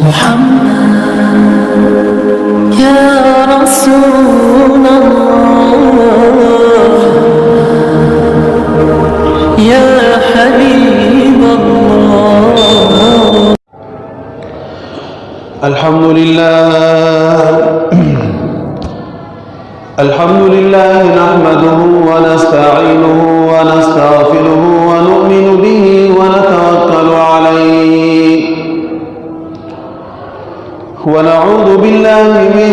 محمد يا رسول الله يا حبيب الله. الحمد لله نحمده ونستعينه ونستغفره ونؤمن به ونتوكل عليه ونعوذ بالله من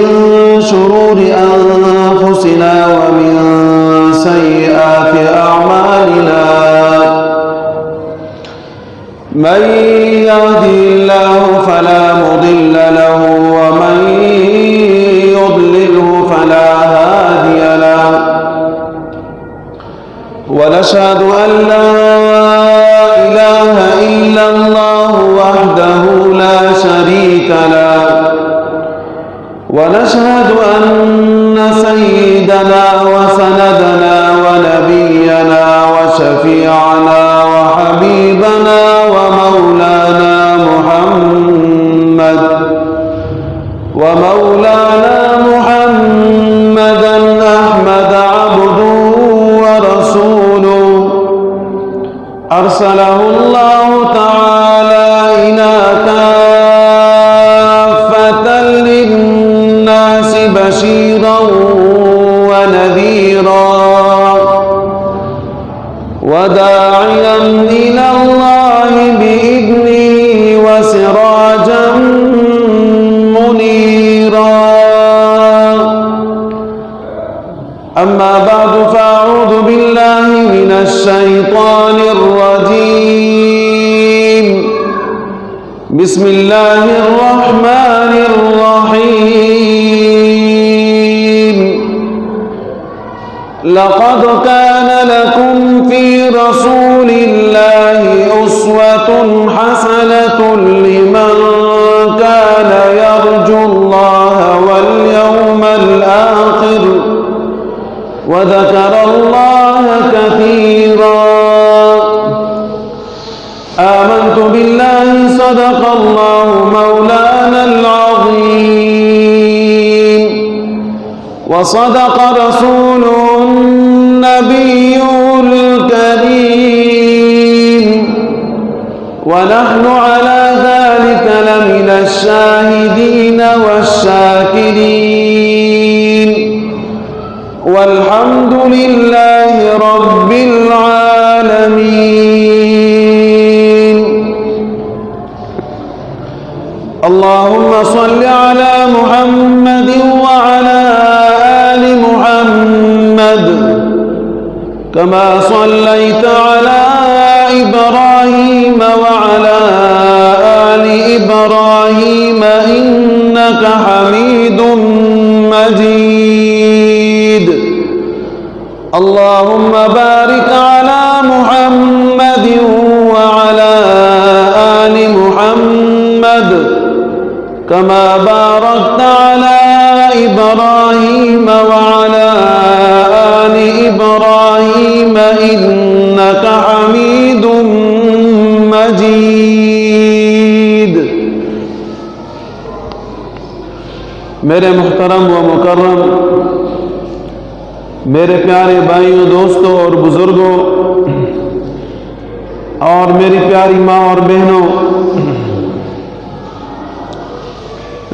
شرور أنفسنا ومن سيئات أعمالنا. من يهده الله فلا مضل له ومن يضلله فلا هادي له. ونشهد أن لا إله إلا الله وحده لا شريك له. ونشهد أن سيدنا وسندنا ونبينا وشفيعنا وحبيبنا ومولانا محمدا أحمد عبده ورسوله أرسله الله تعالى إلى كافة للناس بشيرا ونذيرا وداعيا إلى الله بإذنه وسراجا منيرا. أما بعد فأعوذ بالله من الشيطان الرجيم. بسم الله الرحمن الرحيم. لقد كان لكم في رسول الله أسوة حسنة لمن كان يرجو الله واليوم الآخر وذكر الله كثيرا. آمنت بالله صدق الله مولانا العظيم وصدق رسوله النبي الكريم ونحن على ذلك لمن الشاهدين والشاكرين والحمد لله رب العالمين. اللهم صل على محمد وعلى آل محمد كما صليت على إبراهيم وعلى آل إبراهيم إنك حميد مجيد. اللهم بارك على محمد وعلى آل محمد كما باركت على إبراهيم وعلى آل إبراهيم إنك حميد مجيد. میرے محترم و مکرم، میرے پیارے بھائیوں، دوستوں اور بزرگوں اور میری پیاری ماں اور بہنوں،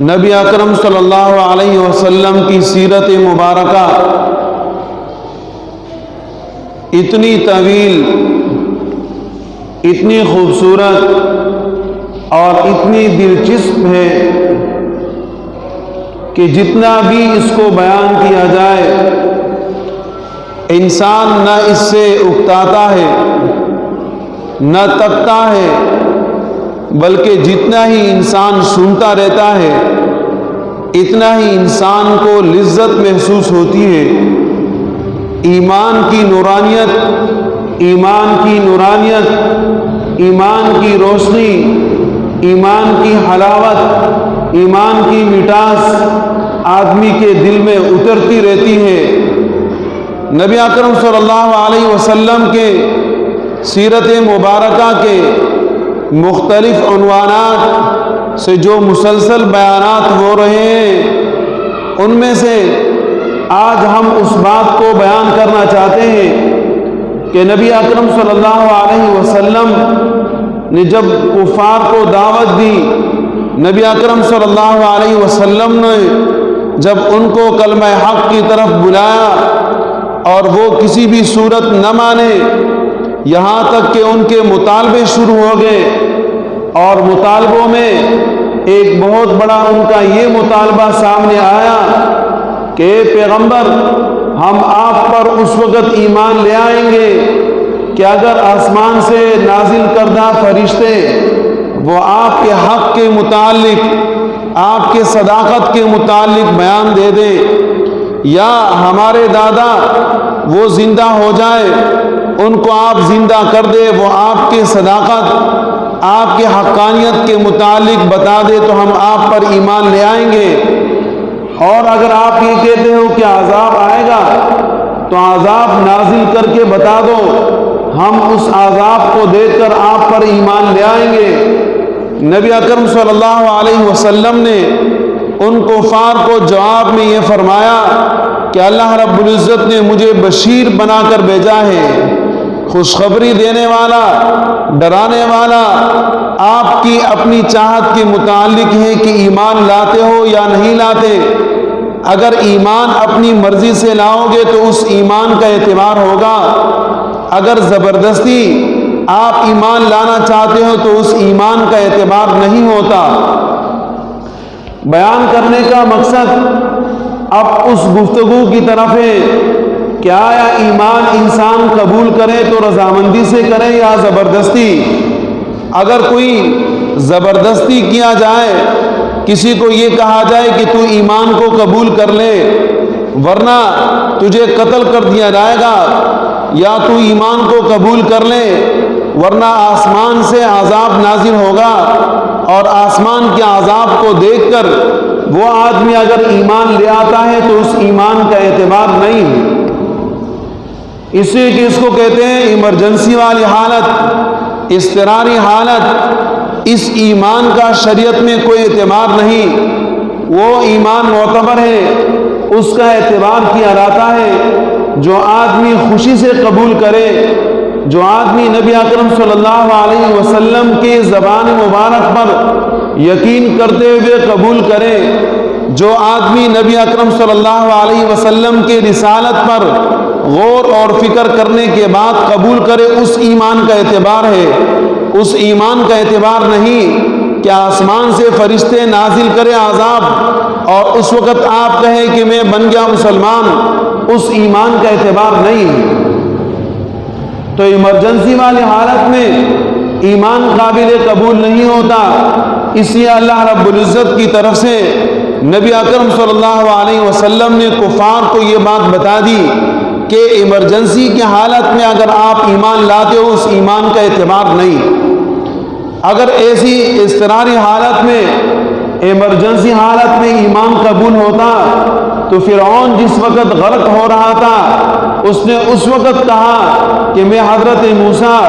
نبی اکرم صلی اللہ علیہ وسلم کی سیرت مبارکہ اتنی طویل، اتنی خوبصورت اور اتنی دلچسپ ہے کہ جتنا بھی اس کو بیان کیا جائے انسان نہ اس سے اکتاتا ہے نہ تکتا ہے، بلکہ جتنا ہی انسان سنتا رہتا ہے اتنا ہی انسان کو لذت محسوس ہوتی ہے. ایمان کی نورانیت، ایمان کی روشنی، ایمان کی حلاوت، ایمان کی مٹاس آدمی کے دل میں اترتی رہتی ہے. نبی اکرم صلی اللہ علیہ وسلم کے سیرت مبارکہ کے مختلف عنوانات سے جو مسلسل بیانات ہو رہے ہیں، ان میں سے آج ہم اس بات کو بیان کرنا چاہتے ہیں کہ نبی اکرم صلی اللہ علیہ وسلم نے جب کفار کو دعوت دی، نبی اکرم صلی اللہ علیہ وسلم نے جب ان کو کلمہ حق کی طرف بلایا اور وہ کسی بھی صورت نہ مانے، یہاں تک کہ ان کے مطالبے شروع ہو گئے، اور مطالبوں میں ایک بہت بڑا ان کا یہ مطالبہ سامنے آیا کہ اے پیغمبر، ہم آپ پر اس وقت ایمان لے آئیں گے کہ اگر آسمان سے نازل کردہ فرشتے وہ آپ کے حق کے متعلق، آپ کے صداقت کے متعلق بیان دے دیں، یا ہمارے دادا وہ زندہ ہو جائے، ان کو آپ زندہ کر دے، وہ آپ کے صداقت، آپ کے حقانیت کے متعلق بتا دے تو ہم آپ پر ایمان لے آئیں گے۔ اور اگر آپ یہ کہتے ہو کہ عذاب آئے گا تو عذاب نازل کر کے بتا دو، ہم اس عذاب کو دیکھ کر آپ پر ایمان لے آئیں گے۔ نبی اکرم صلی اللہ علیہ وسلم نے ان کفار کو جواب میں یہ فرمایا کہ اللہ رب العزت نے مجھے بشیر بنا کر بھیجا ہے، خوشخبری دینے والا، ڈرانے والا، آپ کی اپنی چاہت کے متعلق ہے کہ ایمان لاتے ہو یا نہیں لاتے۔ اگر ایمان اپنی مرضی سے لاؤ گے تو اس ایمان کا اعتبار ہوگا، اگر زبردستی آپ ایمان لانا چاہتے ہو تو اس ایمان کا اعتبار نہیں ہوتا۔ بیان کرنے کا مقصد اب اس گفتگو کی طرف ہے کہ آیا ایمان انسان قبول کرے تو رضامندی سے کرے یا زبردستی؟ اگر کوئی زبردستی کیا جائے، کسی کو یہ کہا جائے کہ تو ایمان کو قبول کر لے ورنہ تجھے قتل کر دیا جائے گا، یا تو ایمان کو قبول کر لے ورنہ آسمان سے عذاب نازل ہوگا، اور آسمان کے عذاب کو دیکھ کر وہ آدمی اگر ایمان لے آتا ہے تو اس ایمان کا اعتبار نہیں ہے۔ اس لیے کہ اس کو کہتے ہیں ایمرجنسی والی حالت، اضطراری حالت، اس ایمان کا شریعت میں کوئی اعتبار نہیں۔ وہ ایمان معتبر ہے، اس کا اعتبار کیا جاتا ہے جو آدمی خوشی سے قبول کرے، جو آدمی نبی اکرم صلی اللہ علیہ وسلم کی زبان مبارک پر یقین کرتے ہوئے قبول کرے، جو آدمی نبی اکرم صلی اللہ علیہ وسلم کے رسالت پر غور اور فکر کرنے کے بعد قبول کرے، اس ایمان کا اعتبار ہے۔ اس ایمان کا اعتبار نہیں کہ آسمان سے فرشتے نازل کرے عذاب اور اس وقت آپ کہیں کہ میں بن گیا مسلمان، اس ایمان کا اعتبار نہیں ہے۔ تو ایمرجنسی والی حالت میں ایمان قابل قبول نہیں ہوتا۔ اس لیے اللہ رب العزت کی طرف سے نبی اکرم صلی اللہ علیہ وسلم نے کفار کو یہ بات بتا دی کہ ایمرجنسی کی حالت میں اگر آپ ایمان لاتے ہو اس ایمان کا اعتبار نہیں۔ اگر ایسی اضطراری حالت میں، ایمرجنسی حالت میں ایمان قبول ہوتا تو فرعون جس وقت غرق ہو رہا تھا اس نے اس وقت کہا کہ میں حضرت موسیٰ،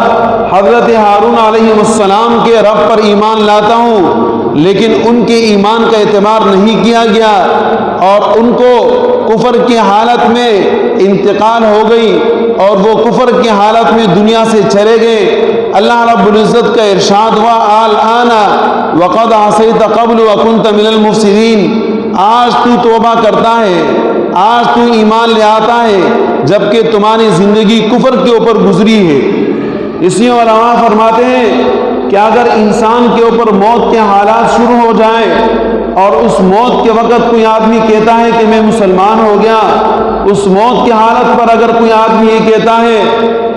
حضرت ہارون علیہ السلام کے رب پر ایمان لاتا ہوں، لیکن ان کے ایمان کا اعتبار نہیں کیا گیا اور ان کو کفر کی حالت میں انتقال ہو گئی اور وہ کفر کی حالت میں دنیا سے چلے گئے۔ اللہ رب العزت کا ارشاد ہوا الآن وقد عصیت قبل وکنت من المفسدین، آج تو توبہ کرتا ہے، آج تو ایمان لے آتا ہے جبکہ تمہاری زندگی کفر کے اوپر گزری ہے۔ اس لیے علماء فرماتے ہیں کہ اگر انسان کے اوپر موت کے حالات شروع ہو جائیں اور اس موت کے وقت کوئی آدمی کہتا ہے کہ میں مسلمان ہو گیا، اس موت کی حالت پر اگر کوئی آدمی یہ کہتا ہے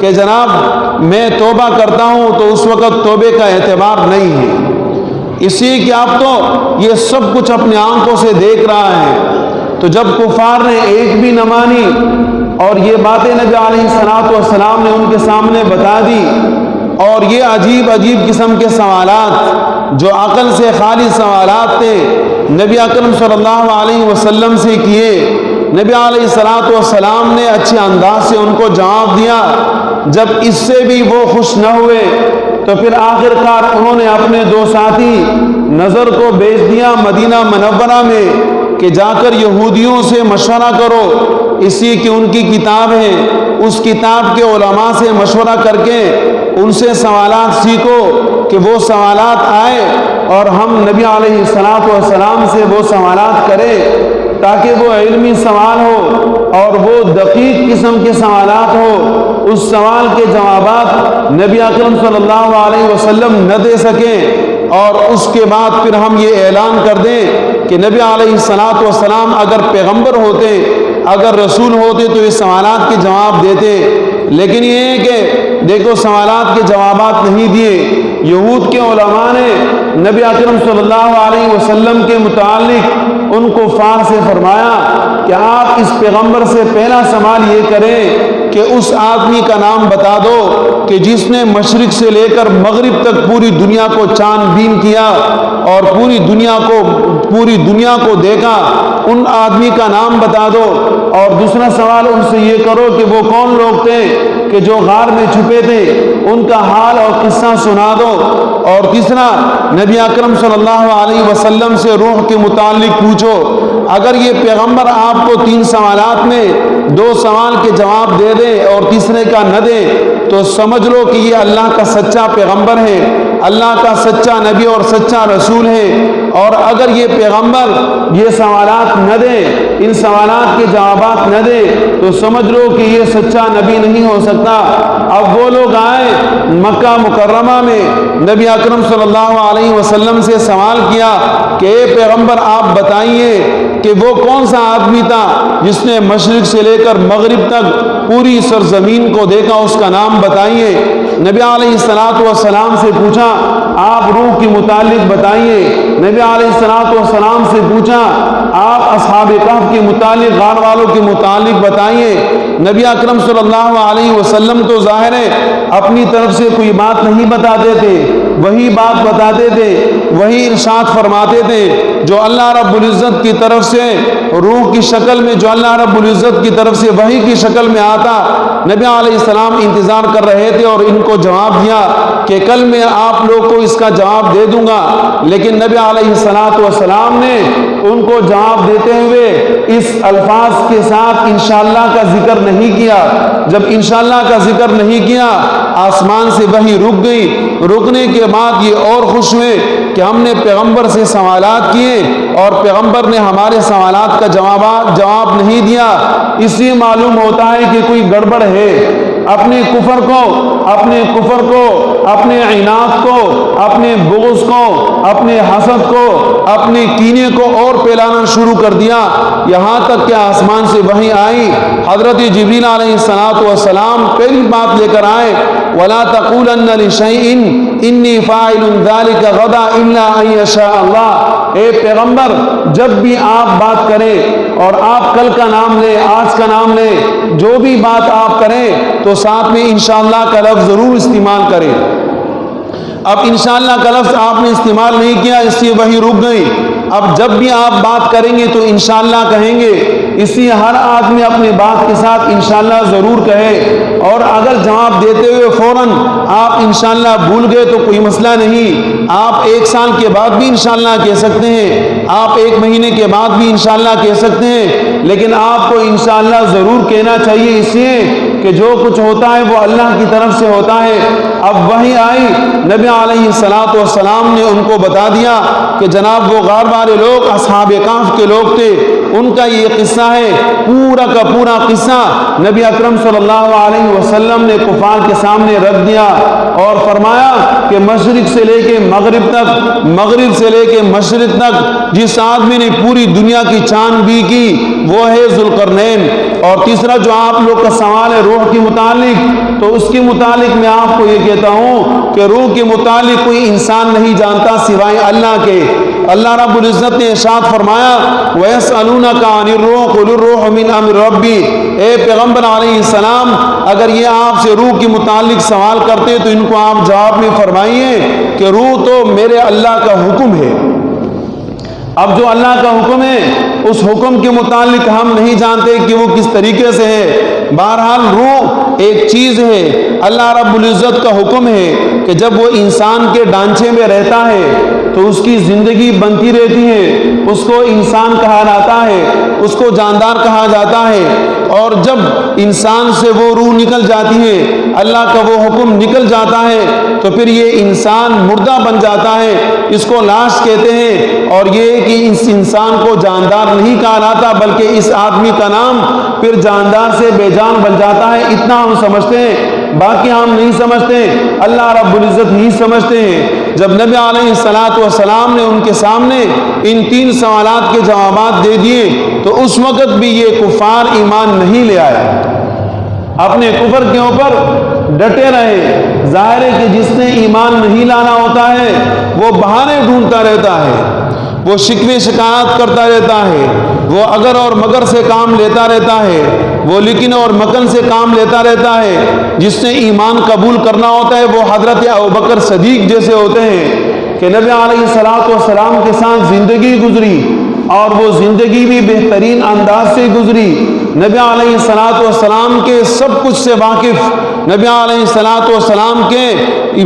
کہ جناب میں توبہ کرتا ہوں تو اس وقت توبے کا اعتبار نہیں ہے، اس لیے کہ آپ تو یہ سب کچھ اپنی آنکھوں سے دیکھ رہا ہے۔ تو جب کفار نے ایک بھی نہ مانی اور یہ باتیں نبی علیہ الصلوۃ والسلام نے ان کے سامنے بتا دی، اور یہ عجیب عجیب قسم کے سوالات جو عقل سے خالی سوالات تھے نبی اکرم صلی اللہ علیہ وسلم سے کیے، نبی علیہ الصلوۃ والسلام نے اچھے انداز سے ان کو جواب دیا۔ جب اس سے بھی وہ خوش نہ ہوئے تو پھر آخر کار انہوں نے اپنے دو ساتھی نظر کو بھیج دیا مدینہ منورہ میں کہ جا کر یہودیوں سے مشورہ کرو، اس لیے کہ ان کی کتاب ہے، اس کتاب کے علماء سے مشورہ کر کے ان سے سوالات سیکھو کہ وہ سوالات آئے اور ہم نبی علیہ السلام سے وہ سوالات کریں تاکہ وہ علمی سوال ہو اور وہ دقیق قسم کے سوالات ہو، اس سوال کے جوابات نبی اکرم صلی اللہ علیہ وسلم نہ دے سکیں، اور اس کے بعد پھر ہم یہ اعلان کر دیں کہ نبی علیہ السلام اگر پیغمبر ہوتے، اگر رسول ہوتے تو یہ سوالات کے جواب دیتے، لیکن یہ ہے کہ دیکھو سوالات کے جوابات نہیں دیے۔ یہود کے علماء نے نبی اکرم صلی اللہ علیہ وسلم کے متعلق ان کو فار سے فرمایا کہ آپ اس پیغمبر سے پہلا سوال یہ کریں کہ اس آدمی کا نام بتا دو کہ جس نے مشرق سے لے کر مغرب تک پوری دنیا کو چاند بین کیا اور پوری دنیا کو دیکھا، ان آدمی کا نام بتا دو۔ اور دوسرا سوال ان سے یہ کرو کہ وہ کون لوگ تھے کہ جو غار میں چھپے تھے، ان کا حال اور قصہ سنا دو۔ اور تیسرا نبی اکرم صلی اللہ علیہ وسلم سے روح کے متعلق پوچھو، اگر یہ پیغمبر آپ کو 3 سوالات میں 2 سوال کے جواب دے دے اور تیسرے کا نہ دے تو سمجھ لو کہ یہ اللہ کا سچا پیغمبر ہے، اللہ کا سچا نبی اور سچا رسول ہے۔ اور اگر یہ پیغمبر یہ سوالات نہ دے، ان سوالات کے جوابات نہ دے تو سمجھ لو کہ یہ سچا نبی نہیں ہو سکتا۔ اب وہ لوگ آئے مکہ مکرمہ میں، نبی اکرم صلی اللہ علیہ وسلم سے سوال کیا کہ اے پیغمبر آپ بتائیے کہ وہ کون سا آدمی تھا جس نے مشرق سے لے کر مغرب تک پوری سرزمین کو دیکھا، اس کا نام بتائیے۔ نبی علیہ السلام سے پوچھا آپ روح کے متعلق بتائیے۔ نبی علیہ السلام سے پوچھا آپ اصحاب کہف کے متعلق، غار والوں کے متعلق بتائیے۔ نبی اکرم صلی اللہ علیہ وسلم تو ظاہر ہے اپنی طرف سے کوئی بات نہیں بتاتے تھے، وہی بات بتاتے تھے، وہی ارشاد فرماتے تھے جو اللہ رب العزت کی طرف سے روح کی شکل میں، جو اللہ رب العزت کی طرف سے وحی کی شکل میں آتا۔ نبی علیہ السلام انتظار کر رہے تھے اور ان کو جواب دیا کہ کل میں آپ لوگ کو اس کا جواب دے دوں گا، لیکن نبی علیہ السلام نے ان کو جواب دیتے ہوئے اس الفاظ کے ساتھ انشاءاللہ کا ذکر نہیں کیا۔ جب انشاءاللہ کا ذکر نہیں کیا آسمان سے وحی رک گئی۔ رکنے کے بعد یہ اور خوش ہوئے کہ ہم نے پیغمبر سے سوالات کیے اور پیغمبر نے ہمارے سوالات کا جواب نہیں دیا، اس لیے معلوم ہوتا ہے کہ کوئی گڑبڑ ہے۔ اپنے کفر کو، اپنے عناد کو، اپنے بغض کو، اپنے حسد کو، اپنے کینے کو اور پھیلانا شروع کر دیا، یہاں تک کہ آسمان سے وحی آئی۔ حضرت جبریل علیہ السلام پہلی بات لے کر آئے، وَلَا تَقُولَنَّ لِشَيْءٍ إِنِّي فَاعِلٌ ذَلِكَ غَدًا إِلَّا أَن يَشَاءَ اللَّهُ۔ اے پیغمبر جب بھی آپ بات کریں اور آپ کل کا نام لیں، آج کا نام لیں، جو بھی بات آپ کریں تو ساتھ میں انشاءاللہ کا لفظ ضرور استعمال کریں۔ اب انشاءاللہ کا لفظ آپ نے استعمال نہیں کیا، اس لیے وہی رک گئی۔ اب جب بھی آپ بات کریں گے تو انشاءاللہ کہیں گے، اس لیے ہر آدمی اپنے بات کے ساتھ انشاءاللہ ضرور کہے، اور اگر جواب دیتے ہوئے فوراً آپ انشاءاللہ بھول گئے تو کوئی مسئلہ نہیں، آپ 1 سال کے بعد بھی انشاءاللہ کہہ سکتے ہیں، آپ 1 مہینے کے بعد بھی انشاءاللہ کہہ سکتے ہیں، لیکن آپ کو انشاءاللہ ضرور کہنا چاہیے، اس لیے کہ جو کچھ ہوتا ہے وہ اللہ کی طرف سے ہوتا ہے۔ اب وحی آئی، نبی علیہ السلام نے ان کو بتا دیا کہ جناب وہ غار والے لوگ اصحاب کہف کے لوگ تھے، ان کا یہ قصہ ہے، پورا کا پورا قصہ نبی اکرم صلی اللہ علیہ وسلم نے کفار کے سامنے رکھ دیا اور فرمایا کہ مشرق سے لے کے مغرب تک، مغرب سے لے کے مشرق تک جس آدمی نے پوری دنیا کی چاند بی کی وہ ہے ذوالقرنین۔ اور تیسرا جو آپ لوگ کا سوال ہے روح کے متعلق، تو اس کے متعلق میں آپ کو یہ کہتا ہوں کہ روح کے متعلق کوئی انسان نہیں جانتا سوائے اللہ کے۔ اللہ رب العزت نے ارشاد فرمایا وَيَسْأَلُونَكَ عَنِ الرُّوحِ قُلِ الرُّوحُ مِنْ أَمْرِ رَبِّي۔ اے پیغمبر علیہ السلام اگر یہ آپ سے روح کے متعلق سوال کرتے تو ان کو آپ جواب میں فرمائیے کہ روح تو میرے اللہ کا حکم ہے۔ اب جو اللہ کا حکم ہے اس حکم کے متعلق ہم نہیں جانتے کہ وہ کس طریقے سے ہے۔ بہرحال روح ایک چیز ہے، اللہ رب العزت کا حکم ہے کہ جب وہ انسان کے ڈھانچے میں رہتا ہے تو اس کی زندگی بنتی رہتی ہے، اس کو انسان کہا جاتا ہے، اس کو جاندار کہا جاتا ہے۔ اور جب انسان سے وہ روح نکل جاتی ہے، اللہ کا وہ حکم نکل جاتا ہے، تو پھر یہ انسان مردہ بن جاتا ہے، اس کو لاش کہتے ہیں۔ اور یہ کہ اس انسان کو جاندار نہیں کہا جاتا، بلکہ اس آدمی کا نام پھر جاندار سے بے جان بن جاتا ہے، اتنا ہم سمجھتے ہیں، باقی ہم نہیں سمجھتے، اللہ رب العزت نہیں سمجھتے ہیں۔ جب نبی علیہ السلام نے ان کے سامنے ان 3 سوالات کے جوابات دے دیے تو اس وقت بھی یہ کفار ایمان نہیں لے آئے، اپنے کفر کے اوپر ڈٹے رہے۔ ظاہر ہے کہ جس نے ایمان نہیں لانا ہوتا ہے وہ بہانے ڈھونڈتا رہتا ہے، وہ شکوے شکایات کرتا رہتا ہے، وہ اگر اور مگر سے کام لیتا رہتا ہے، وہ لیکن اور مکن سے کام لیتا رہتا ہے۔ جس نے ایمان قبول کرنا ہوتا ہے وہ حضرت ابوبکر صدیق جیسے ہوتے ہیں کہ نبی علیہ السلام کے ساتھ زندگی گزری اور وہ زندگی بھی بہترین انداز سے گزری۔ نبی علیہ السلام کے سب کچھ سے واقف، نبی علیہ السلام کے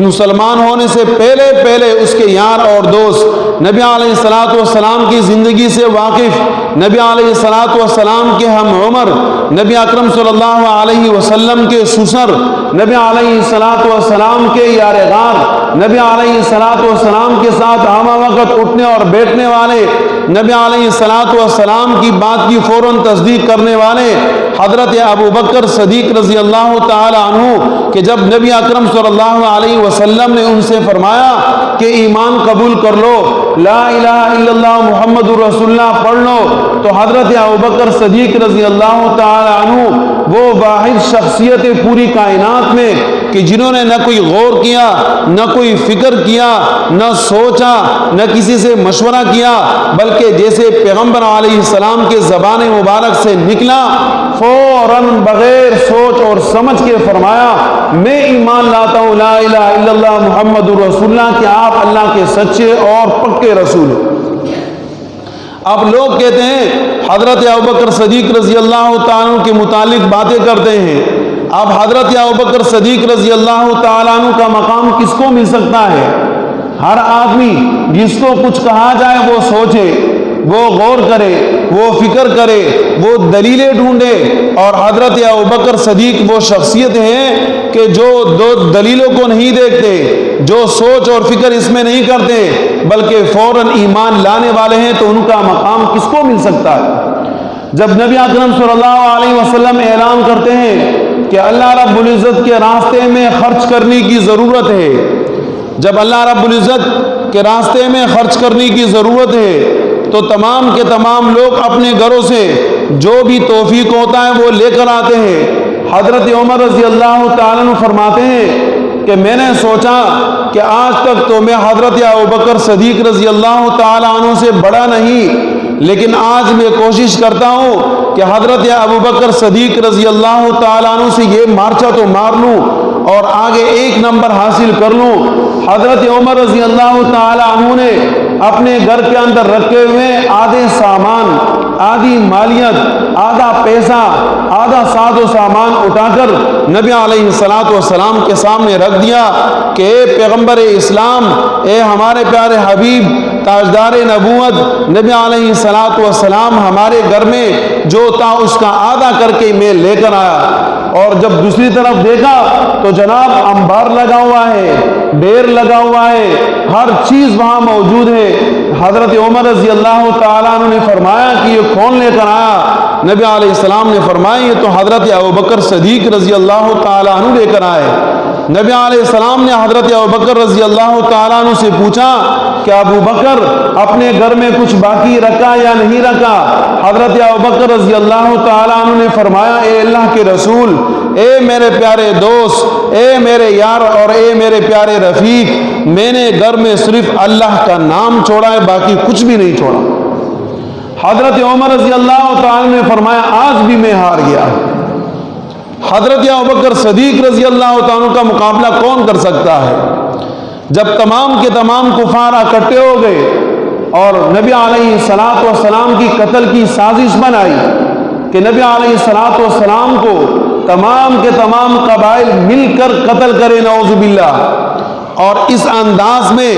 مسلمان ہونے سے پہلے اس کے یار اور دوست، نبی علیہ السلام کی زندگی سے واقف، نبی علیہ السلام کے ہم عمر، نبی اکرم صلی اللہ علیہ وسلم کے سسر، نبی علیہ السلام کے یار غار، نبی علیہ السلام کے ساتھ ہم وقت اٹھنے اور بیٹھنے والے، نبی علیہ السلام کی بات کی فوراً تصدیق کرنے والے حضرت ابوبکر صدیق رضی اللہ تعالی عنہ، کہ جب نبی اکرم صلی اللہ علیہ وسلم نے ان سے فرمایا کہ ایمان قبول کر لو، لا الہ الا اللہ محمد رسول اللہ پڑھ لو، تو حضرت ابوبکر صدیق رضی اللہ تعالی عنہ وہ واحد شخصیت پوری کائنات میں کہ جنہوں نے نہ کوئی غور کیا، نہ کوئی فکر کیا، نہ سوچا، نہ کسی سے مشورہ کیا، بلکہ جیسے پیغمبر علیہ السلام کے زبان مبارک سے نکلا فوراً بغیر سوچ اور سمجھ کے فرمایا میں ایمان لاتا ہوں لا الہ الا اللہ محمد رسول اللہ، کہ آپ اللہ کے سچے اور پکے رسول ہیں۔ اب لوگ کہتے ہیں حضرت ابوبکر صدیق رضی اللہ تعالیٰ عنہ کے متعلق باتیں کرتے ہیں۔ اب حضرت ابوبکر صدیق رضی اللہ تعالیٰ عنہ کا مقام کس کو مل سکتا ہے؟ ہر آدمی جس کو کچھ کہا جائے وہ سوچے، وہ غور کرے، وہ فکر کرے، وہ دلیلیں ڈھونڈے۔ اور حضرت ابوبکر صدیق وہ شخصیت ہیں کہ جو دو دلیلوں کو نہیں دیکھتے، جو سوچ اور فکر اس میں نہیں کرتے، بلکہ فوراً ایمان لانے والے ہیں، تو ان کا مقام کس کو مل سکتا ہے؟ جب نبی اکرم صلی اللہ علیہ وسلم اعلان کرتے ہیں کہ اللہ رب العزت کے راستے میں خرچ کرنے کی ضرورت ہے، جب اللہ رب العزت کے راستے میں خرچ کرنے کی ضرورت ہے، تو تمام کے تمام لوگ اپنے گھروں سے جو بھی توفیق ہوتا ہے وہ لے کر آتے ہیں۔ حضرت عمر رضی اللہ تعالیٰ عنہ فرماتے ہیں کہ میں نے سوچا کہ آج تک تو میں حضرت ابوبکر صدیق رضی اللہ تعالیٰ عنہ سے بڑا نہیں، لیکن آج میں کوشش کرتا ہوں کہ حضرت ابوبکر صدیق رضی اللہ تعالیٰ عنہ سے یہ مارچا تو مار لوں اور آگے 1 نمبر حاصل کر لوں۔ حضرت عمر رضی اللہ تعالیٰ عنہ نے اپنے گھر کے اندر رکھے ہوئے آدھے سامان، آدھی مالیت، آدھا پیسہ، آدھا ساز و سامان اٹھا کر نبی علیہ السلام کے سامنے رکھ دیا کہ اے پیغمبر اسلام، اے ہمارے پیارے حبیب تاجدار نبوت، نبی علیہ السلام ہمارے گھر میں جو تھا اس کا آدھا کر کے میں لے کر آیا۔ اور جب دوسری طرف دیکھا تو جناب انبار لگا ہوا ہے، ڈیر لگا ہوا ہے، ہر چیز وہاں موجود ہے۔ حضرت عمر رضی اللہ تعالیٰ عنہ نے فرمایا کہ یہ کون لے کر آیا؟ نبی علیہ السلام نے فرمایا یہ تو حضرت ابوبکر صدیق رضی اللہ تعالیٰ عنہ لے کر آئے۔ نبی علیہ السلام نے حضرت ابوبکر رضی اللہ تعالیٰ عنہ سے پوچھا کہ ابوبکر اپنے گھر میں کچھ باقی رکھا یا نہیں رکھا؟ حضرت ابوبکر رضی اللہ تعالیٰ عنہ نے فرمایا اے اللہ کے رسول، اے میرے پیارے دوست، اے میرے یار اور اے میرے پیارے رفیق، میں نے گھر میں صرف اللہ کا نام چھوڑا ہے، باقی کچھ بھی نہیں چھوڑا۔ حضرت عمر رضی اللہ تعالیٰ نے فرمایا آج بھی میں ہار گیا۔ حضرت ابوبکر صدیق رضی اللہ تعالیٰ کا مقابلہ کون کر سکتا ہے؟ جب تمام کے تمام کفار اکٹھے ہو گئے اور نبی علیہ السلام کی قتل کی سازش بنائی کہ نبی علیہ السلام کو تمام کے تمام قبائل مل کر قتل کرے، نعوذ باللہ، اور اس انداز میں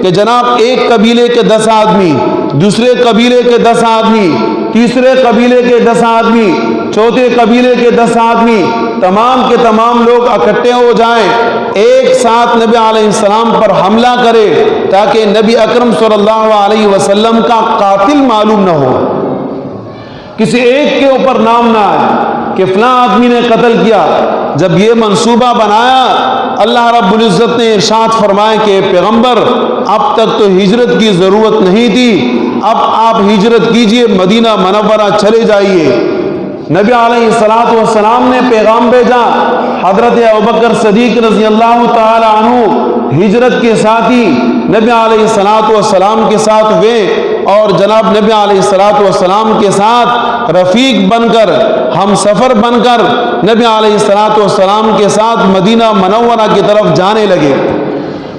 کہ جناب ایک قبیلے کے 10 آدمی، دوسرے قبیلے کے 10 آدمی، تیسرے قبیلے کے 10 آدمی، چوتھے قبیلے کے 10 آدمی، تمام کے تمام لوگ اکٹھے ہو جائیں، ایک ساتھ نبی علیہ السلام پر حملہ کرے تاکہ نبی اکرم صلی اللہ علیہ وسلم کا قاتل معلوم نہ ہو، کسی ایک کے اوپر نام نہ آئے کہ فلاں آدمی نے قتل کیا۔ جب یہ منصوبہ بنایا، اللہ رب العزت نے ارشاد فرمائے کہ پیغمبر اب تک تو ہجرت کی ضرورت نہیں تھی، اب آپ ہجرت کیجئے، مدینہ منورہ چلے جائیے۔ نبی علیہ السلام نے پیغام بھیجا، حضرت ابوبکر صدیق رضی اللہ تعالی عنہ ہجرت کے ساتھی نبی علیہ السلام کے ساتھ ہوئے اور جناب نبی علیہ السلام کے ساتھ رفیق بن کر، ہم سفر بن کر نبی علیہ السلام کے ساتھ مدینہ منورہ کی طرف جانے لگے۔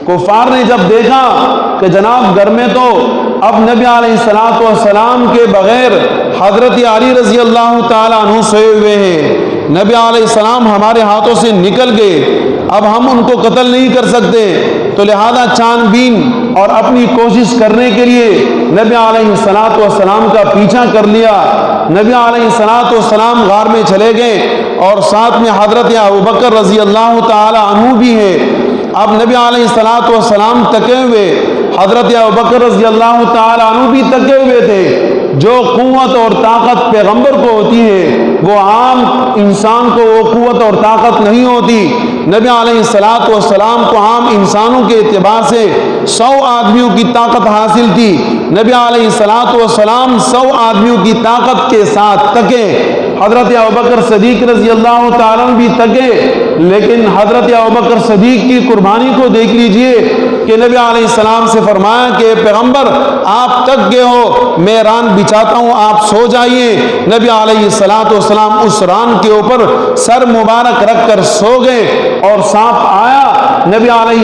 کفار نے جب دیکھا کہ جناب گھر میں تو اب نبی علیہ السلام کے بغیر حضرت علی رضی اللہ تعالیٰ عنہ سوئے ہوئے ہیں، نبی علیہ السلام ہمارے ہاتھوں سے نکل گئے، اب ہم ان کو قتل نہیں کر سکتے، تو لہذا چھان بین اور اپنی کوشش کرنے کے لیے نبی علیہ السلام کا پیچھا کر لیا۔ نبی علیہ السلام غار میں چلے گئے اور ساتھ میں حضرت ابوبکر رضی اللہ تعالیٰ عنہ بھی ہے۔ اب نبی علیہ السلام تکے ہوئے، حضرت ابوبکر رضی اللہ تعالیٰ عنہ بھی تکے ہوئے تھے۔ جو قوت اور طاقت پیغمبر کو ہوتی ہے وہ عام انسان کو وہ قوت اور طاقت نہیں ہوتی۔ نبی علیہ السلام کو عام انسانوں کے اعتبار سے 100 آدمیوں کی طاقت حاصل تھی، نبی علیہ السلام 100 آدمیوں کی طاقت کے ساتھ تکے۔ حضرت ابوبکر صدیق رضی اللہ تعالیٰ بھی تکے، لیکن حضرت ابوبکر صدیق کی قربانی کو دیکھ لیجئے کہ نبی علیہ السلام سے فرمایا کہ پیغمبر آپ تک گئے ہو، میں ران بچھاتا ہوں، آپ سو جائیے۔ نبی علیہ السلام اس ران کے اوپر سر مبارک رکھ کر سو گئے اور سانپ آیا، نبی علیہ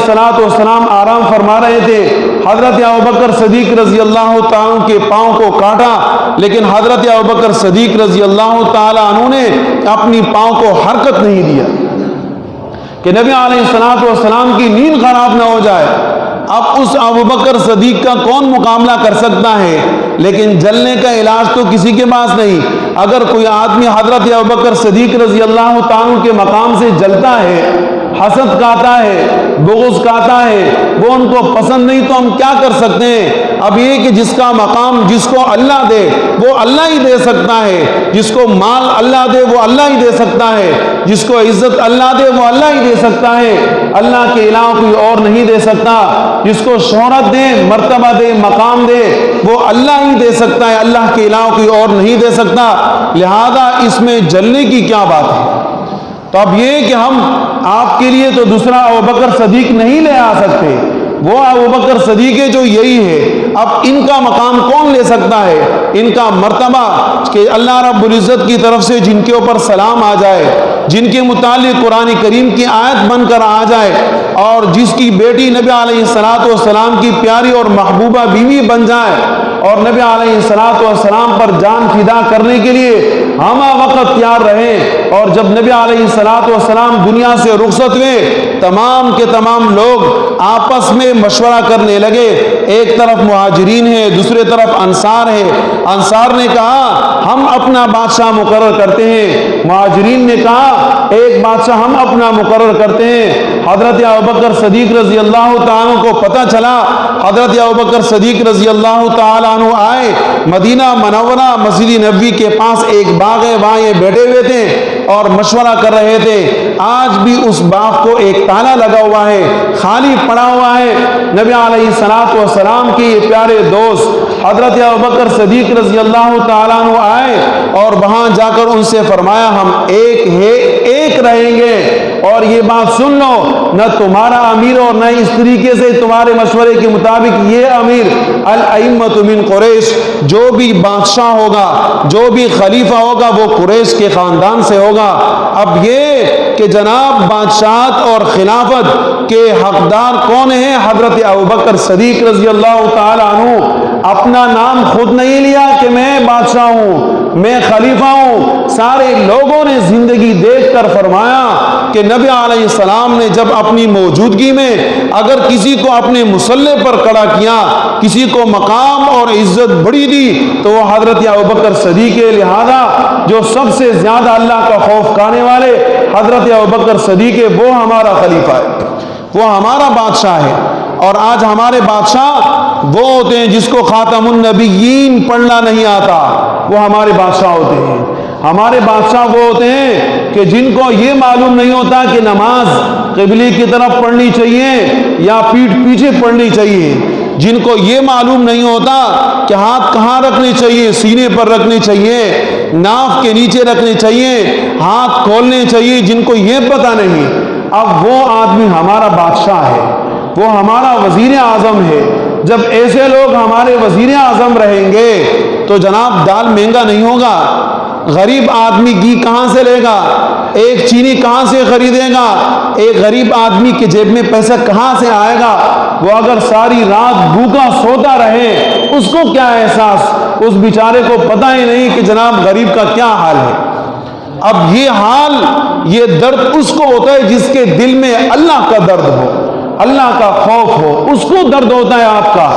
السلام آرام فرما رہے تھے، حضرت ابوبکر صدیق رضی اللہ تعالیٰ کے پاؤں کو کاٹا، لیکن حضرت ابوبکر صدیق رضی اللہ تعالیٰ عنہ نے اپنی پاؤں کو حرکت نہیں دیا کہ نبی علیہ السلام کی نیند خراب نہ ہو جائے۔ اب اس ابوبکر صدیق کا کون مقابلہ کر سکتا ہے؟ لیکن جلنے کا علاج تو کسی کے پاس نہیں۔ اگر کوئی آدمی حضرت ابوبکر صدیق رضی اللہ تعالیٰ کے مقام سے جلتا ہے، حسد کھاتا ہے، بغض کھاتا ہے، وہ ان کو پسند نہیں، تو ہم کیا کر سکتے ہیں؟ اب یہ کہ جس کا مقام جس کو اللہ دے وہ اللہ ہی دے سکتا ہے، جس کو مال اللہ دے وہ اللہ ہی دے سکتا ہے، جس کو عزت اللہ دے وہ اللہ ہی دے سکتا ہے، اللہ کے علاوہ کوئی اور نہیں دے سکتا۔ جس کو شہرت دے، مرتبہ دے، مقام دے وہ اللہ ہی دے سکتا ہے، اللہ کے علاوہ کوئی اور نہیں دے سکتا۔ لہذا اس میں جلنے کی کیا بات ہے؟ تو اب یہ کہ ہم آپ کے لیے تو دوسرا ابوبکر صدیق نہیں لے آ سکتے، وہ ابوبکر صدیق ہے جو یہی ہے۔ اب ان کا مقام کون لے سکتا ہے؟ ان کا مرتبہ کہ اللہ رب العزت کی طرف سے جن کے اوپر سلام آ جائے، جن کے متعلق قرآن کریم کی آیت بن کر آ جائے، اور جس کی بیٹی نبی علیہ السلام کی پیاری اور محبوبہ بیوی بن جائے، اور نبی علیہ السلام پر جان فدا کرنے کے لیے ہم وقت تیار رہیں۔ اور جب نبی علیہ السلام دنیا سے رخصت ہوئے، تمام کے تمام لوگ آپس میں مشورہ کرنے لگے، ایک طرف مہاجرین ہے، دوسرے طرف انصار ہے۔ انصار نے کہا ہم اپنا بادشاہ مقرر کرتے ہیں، مہاجرین نے کہا ایک بادشاہ ہم اپنا مقرر کرتے ہیں۔ حضرت ابوبکر صدیق رضی اللہ تعالیٰ کو پتہ چلا، حضرت ابوبکر صدیق رضی اللہ تعالیٰ عنہ آئے مدینہ منورہ مسجد نبوی کے پاس ایک باغ ہے، وہاں یہ بیٹھے ہوئے تھے اور مشورہ کر رہے تھے۔ آج بھی اس باغ کو ایک تالا لگا ہوا ہے، خالی پڑا ہوا ہے۔ نبی علیہ السلام کے یہ پیارے دوست حضرت ابوبکر صدیق رضی اللہ تعالیٰ عنہ آئے اور وہاں جا کر ان سے فرمایا ہم ایک رہیں گے، اور یہ بات سن لو، نہ تمہارا امیر اور نہ اس طریقے سے تمہارے مشورے کے مطابق یہ امیر، الائمۃ من قریش، جو بھی بادشاہ ہوگا، جو بھی خلیفہ ہوگا وہ قریش کے خاندان سے ہوگا۔ اب یہ کہ جناب بادشاہت اور خلافت کہ حقدار کون ہے؟ حضرت ابوبکر صدیق رضی اللہ تعالیٰ عنہ اپنا نام خود نہیں لیا کہ میں بادشاہ ہوں، میں خلیفہ ہوں، سارے لوگوں نے زندگی دیکھ کر فرمایا کہ نبی علیہ السلام نے جب اپنی موجودگی میں اگر کسی کو اپنے مسلح پر کھڑا کیا، کسی کو مقام اور عزت بڑی دی تو وہ حضرت ابوبکر صدیق ہے، لہذا جو سب سے زیادہ اللہ کا خوف کھانے والے حضرت ابوبکر صدیق ہے، وہ ہمارا خلیفہ ہے، وہ ہمارا بادشاہ ہے۔ اور آج ہمارے بادشاہ وہ ہوتے ہیں جس کو خاتم النبیین پڑھنا نہیں آتا، وہ ہمارے بادشاہ ہوتے ہیں۔ ہمارے بادشاہ وہ ہوتے ہیں کہ جن کو یہ معلوم نہیں ہوتا کہ نماز قبلے کی طرف پڑھنی چاہیے یا پیٹھ پیچھے پڑھنی چاہیے، جن کو یہ معلوم نہیں ہوتا کہ ہاتھ کہاں رکھنے چاہیے، سینے پر رکھنے چاہیے، ناف کے نیچے رکھنے چاہیے، ہاتھ کھولنے چاہیے، جن کو یہ پتہ نہیں، اب وہ آدمی ہمارا بادشاہ ہے، وہ ہمارا وزیر اعظم ہے۔ جب ایسے لوگ ہمارے وزیر اعظم رہیں گے تو جناب دال مہنگا نہیں ہوگا، غریب آدمی گھی کہاں سے لے گا، ایک چینی کہاں سے خریدے گا، ایک غریب آدمی کے جیب میں پیسہ کہاں سے آئے گا؟ وہ اگر ساری رات بھوکا سوتا رہے اس کو کیا احساس، اس بیچارے کو پتہ ہی نہیں کہ جناب غریب کا کیا حال ہے۔ اب یہ حال، یہ درد اس کو ہوتا ہے جس کے دل میں اللہ کا درد ہو، اللہ کا خوف ہو، اس کو درد ہوتا ہے آپ کا۔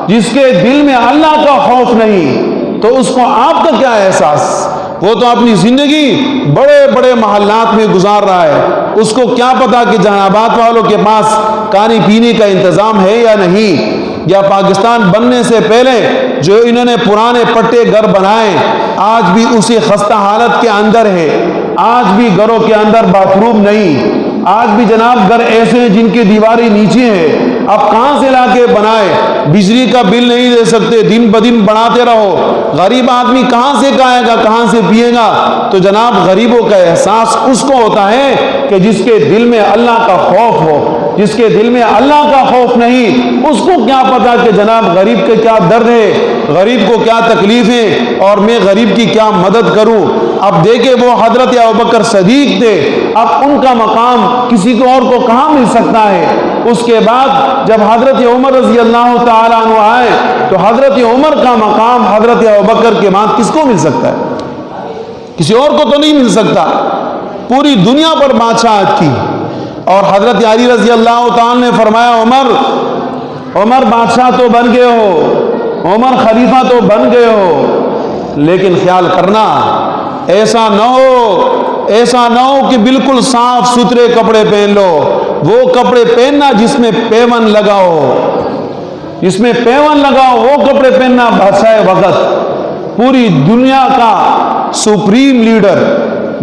جس کے دل میں اللہ کا خوف نہیں تو اس کو آپ کا کیا احساس؟ وہ تو اپنی زندگی بڑے بڑے محلات میں گزار رہا ہے، اس کو کیا پتا کہ جہانآباد والوں کے پاس کھانے پینے کا انتظام ہے یا نہیں، یا پاکستان بننے سے پہلے جو انہوں نے پرانے پٹے گھر بنائے آج بھی اسی خستہ حالت کے اندر ہے، آج بھی گھروں کے اندر باتھ روم نہیں، آج بھی جناب گھر ایسے ہیں جن کی دیواریں نیچے ہیں۔ اب کہاں سے لا کے بنائے؟ بجلی کا بل نہیں دے سکتے، دن بدن بڑھاتے رہو، غریب آدمی کہاں سے کھائے گا، کہاں سے پیے گا؟ تو جناب غریبوں کا احساس اس کو ہوتا ہے کہ جس کے دل میں اللہ کا خوف ہو، جس کے دل میں اللہ کا خوف نہیں اس کو کیا پتا کہ جناب غریب کے کیا درد ہے، غریب کو کیا تکلیف ہے اور میں غریب کی کیا مدد کروں۔ اب دیکھیں وہ حضرت ابوبکر صدیق تھے، اب ان کا مقام کسی کو اور کو کہاں مل سکتا ہے؟ اس کے بعد جب حضرت عمر رضی اللہ تعالیٰ عنہ آئے تو حضرت عمر کا مقام حضرت ابوبکر کے بعد کس کو مل سکتا ہے؟ کسی اور کو تو نہیں مل سکتا۔ پوری دنیا پر بادشاہت کی، اور حضرت علی رضی اللہ تعالیٰ نے فرمایا عمر بادشاہ تو بن گئے ہو، عمر خلیفہ تو بن گئے ہو، لیکن خیال کرنا ایسا نہ ہو کہ بالکل صاف ستھرے کپڑے پہن لو، وہ کپڑے پہننا جس میں پیون لگا ہو، جس میں پیون لگا ہو وہ کپڑے پہننا۔ بادشاہ وقت پوری دنیا کا سپریم لیڈر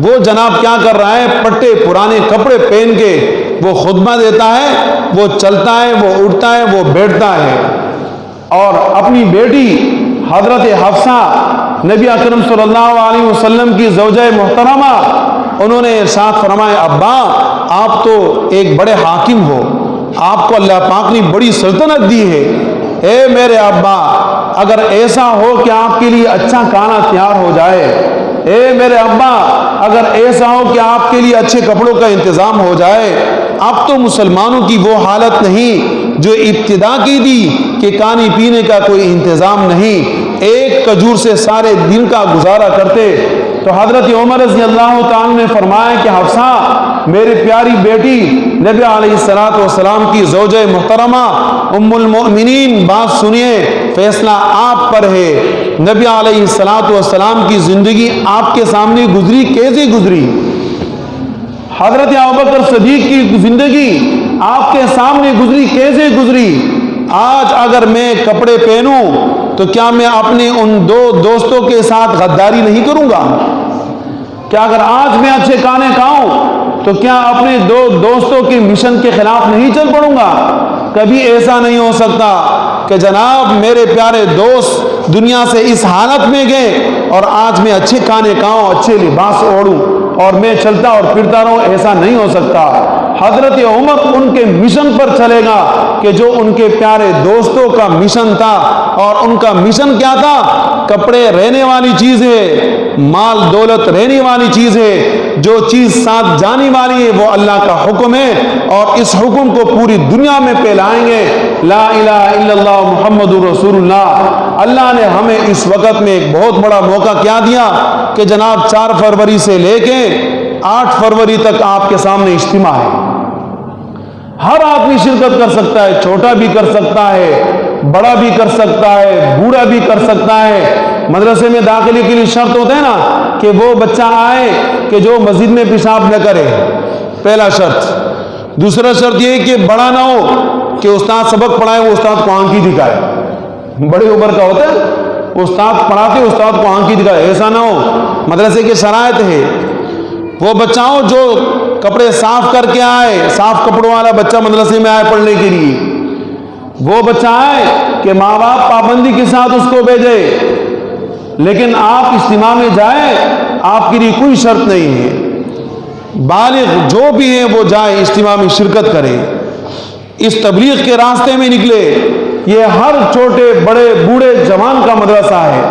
وہ جناب کیا کر رہا ہے؟ پٹے پرانے کپڑے پہن کے وہ خطبہ دیتا ہے، وہ چلتا ہے، وہ اٹھتا ہے، وہ بیٹھتا ہے، اور اپنی بیٹی حضرت حفصہ نبی اکرم صلی اللہ علیہ وسلم کی زوجہ محترمہ، انہوں نے ارشاد فرمایا ابا آپ تو ایک بڑے حاکم ہو، آپ کو اللہ پاک نے بڑی سلطنت دی ہے، اے میرے ابا اگر ایسا ہو کہ آپ کے لیے اچھا کھانا تیار ہو جائے، اے میرے ابا اگر ایسا ہو کہ آپ کے لیے اچھے کپڑوں کا انتظام ہو جائے۔ اب تو مسلمانوں کی وہ حالت نہیں جو ابتدا کی تھی کہ کھانے پینے کا کوئی انتظام نہیں، ایک کھجور سے سارے دن کا گزارا کرتے۔ تو حضرت عمر رضی اللہ تعالیٰ نے فرمایا کہ حفصہ میری پیاری بیٹی نبی علیہ السلام کی زوجہ محترمہ ام المؤمنین بات سنیے، فیصلہ آپ پر ہے۔ نبی علیہ السلام کی زندگی آپ کے سامنے گزری، کیسے گزری؟ حضرت ابوبکر صدیق کی زندگی آپ کے سامنے گزری، کیسے گزری؟ آج اگر میں کپڑے پہنوں تو کیا میں اپنے ان دو دوستوں کے ساتھ غداری نہیں کروں گا؟ کیا اگر آج میں اچھے کھانے کھاؤں تو کیا اپنے دو دوستوں کے مشن کے خلاف نہیں چل پڑوں گا؟ کبھی ایسا نہیں ہو سکتا کہ جناب میرے پیارے دوست دنیا سے اس حالت میں گئے اور آج میں اچھے کھانے کھاؤں، اچھے لباس اوڑھوں اور میں چلتا اور پھرتا رہوں، ایسا نہیں ہو سکتا۔ حضرت عمر ان کے مشن پر چلے گا، کہ جو ان کے پیارے دوستوں کا مشن تھا، اور ان کا مشن کیا تھا؟ کپڑے رہنے والی چیز ہے، مال دولت رہنے والی چیز ہے، جو چیز ساتھ جانے والی ہے وہ اللہ کا حکم ہے، اور اس حکم کو پوری دنیا میں پھیلائیں گے۔ لا الہ الا اللہ محمد رسول اللہ۔ اللہ نے ہمیں اس وقت میں ایک بہت بڑا موقع کیا دیا کہ جناب 4 فروری سے لے کے 8 فروری تک آپ کے سامنے اجتماع ہے۔ ہر آدمی شرکت کر سکتا ہے، چھوٹا بھی کر سکتا ہے، بڑا بھی کر سکتا ہے، بوڑھا بھی کر سکتا ہے۔ مدرسے میں داخلے کے لیے شرط ہوتا ہے نا کہ وہ بچہ آئے کہ جو مسجد میں پیشاب نہ کرے، پہلا شرط۔ دوسرا شرط یہ کہ بڑا نہ ہو کہ استاد سبق پڑھائے وہ استاد کو آنکھی دکھائے، بڑے عمر کا ہوتا ہے، استاد پڑھاتے استاد کو آنکھی دکھائے، ایسا نہ ہو۔ مدرسے کے شرائط ہے، وہ بچہ ہو جو کپڑے صاف کر کے آئے، صاف کپڑوں والا بچہ مدرسے میں آئے پڑھنے کے لیے، وہ بچہ آئے کہ ماں باپ پابندی کے ساتھ اس کو بھیجے، لیکن آپ اجتماع میں جائیں، آپ کے لیے کوئی شرط نہیں ہے، بالغ جو بھی ہیں وہ جائے اجتماع میں شرکت کرے، اس تبلیغ کے راستے میں نکلے۔ یہ ہر چھوٹے بڑے بوڑھے جوان کا مدرسہ ہے،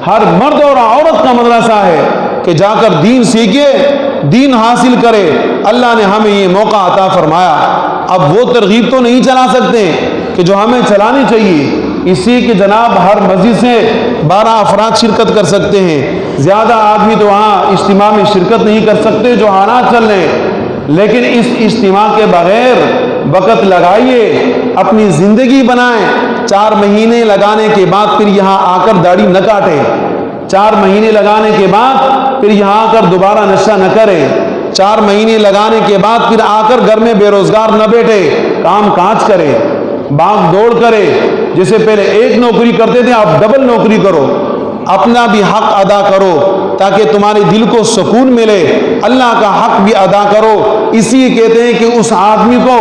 ہر مرد اور عورت کا مدرسہ ہے کہ جا کر دین سیکھے، دین حاصل کرے۔ اللہ نے ہمیں یہ موقع عطا فرمایا۔ اب وہ ترغیب تو نہیں چلا سکتے کہ جو ہمیں چلانی چاہیے، اسی کہ جناب ہر مسجد سے 12 افراد شرکت کر سکتے ہیں، زیادہ آدمی تو وہاں اجتماع میں شرکت نہیں کر سکتے جو حالات چل رہے ہیں، لیکن اس اجتماع کے بغیر وقت لگائیے، اپنی زندگی بنائیں۔ 4 مہینے لگانے کے بعد پھر یہاں آ کر داڑھی نہ کاٹیں، 4 مہینے لگانے کے بعد پھر یہاں آ کر دوبارہ نشہ نہ کریں، 4 مہینے لگانے کے بعد پھر آ کر گھر میں بے روزگار نہ بیٹھے، کام کاج کرے، بھاگ دوڑ کرے، جیسے پہلے ایک نوکری کرتے تھے آپ ڈبل نوکری کرو، اپنا بھی حق ادا کرو تاکہ تمہارے دل کو سکون ملے، اللہ کا حق بھی ادا کرو۔ اسی کہتے ہیں کہ اس آدمی کو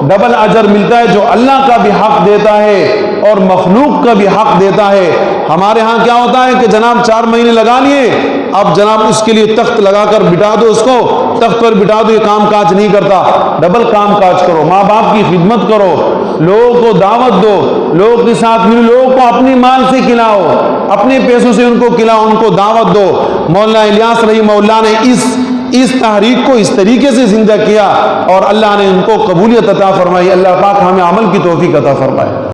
ڈبل اجر ملتا ہے جو اللہ کا بھی حق دیتا ہے اور مخلوق کا بھی حق دیتا ہے۔ ہمارے ہاں کیا ہوتا ہے کہ جناب 4 مہینے لگا لیے، اب جناب اس کے لیے تخت لگا کر بٹھا دو، اس کو تخت پر بٹھا دو، یہ کام کاج نہیں کرتا، ڈبل کام کاج کرو، ماں باپ کی خدمت کرو، لوگوں کو دعوت دو، لوگوں کے ساتھ ملو، لوگوں کو اپنے مال سے کھلاؤ، اپنے پیسوں سے ان کو کھلاؤ، ان کو دعوت دو۔ مولانا الیاس رحمہ اللہ نے اس تحریک کو اس طریقے سے زندہ کیا اور اللہ نے ان کو قبولیت عطا فرمائی۔ اللہ پاک ہمیں عمل کی توفیق عطا فرمائے۔